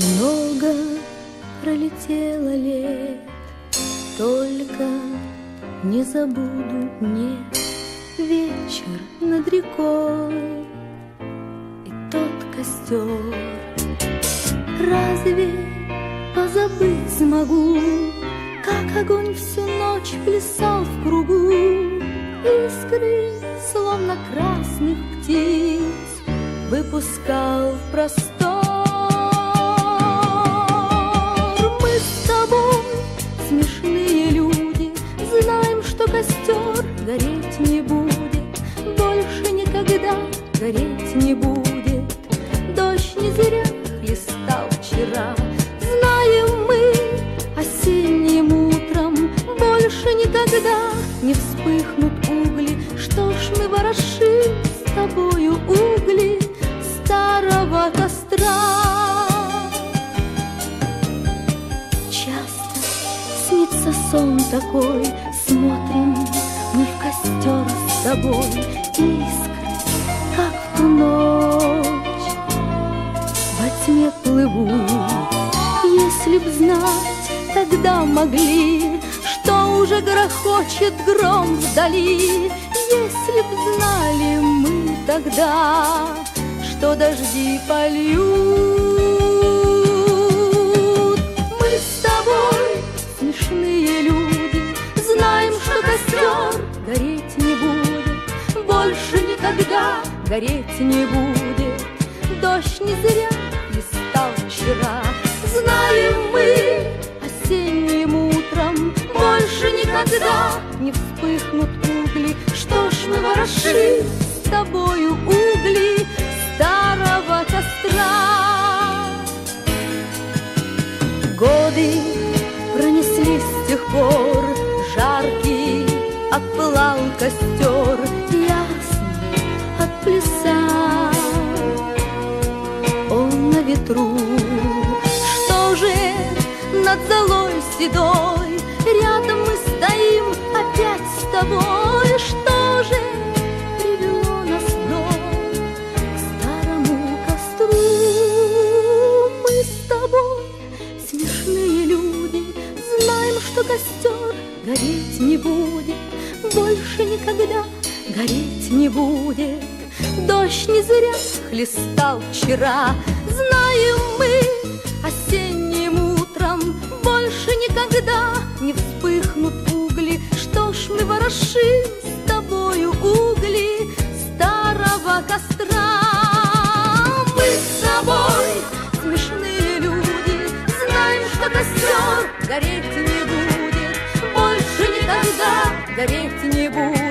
Много пролетело лет, только не забуду, нет, вечер над рекой и тот костер. Разве позабыть смогу, как огонь всю ночь плясал в кругу? Искры, словно красных птиц, выпускал в простор. Мы с тобой, смешные люди, знаем, что костер гореть не будет, больше никогда гореть не будет. Дождь не зря хлестал вчера, знаем мы, осенним утром больше никогда не вспыхнут угли. Что ж мы ворошим с тобою угли старого костра? Часто снится сон такой, смотрим мы в костер с тобой, искры, как в ту ночь, во тьме плывут. Если б знать, тогда могли, что уже грохочет гром вдали. Если б знали мы тогда, что дожди польют. Мы с тобой, смешные люди, знаем, что костер гореть не будет, больше никогда гореть не будет. Дождь не зря листал вчера, знаем мы, осенним утром больше никогда не вспыхнут угли. Что ж мы ворошим с тобою угли старого костра? Годы пронеслись с тех пор, жаркий отпылал костер, ясно отплясал он на ветру. Что же над золой седой рядом мы стоим опять с тобой? Что же привело нас вновь к старому костру? Мы с тобой, смешные люди, знаем, что костер гореть не будет, больше никогда гореть не будет. Дождь не зря хлестал вчера, знаем мы, осенним утром больше никогда не вспыхнут угли. Что ж мы ворошим с тобою угли старого костра? Мы с тобой, смешные люди, знаем, что костер гореть не будет, больше никогда гореть не будет.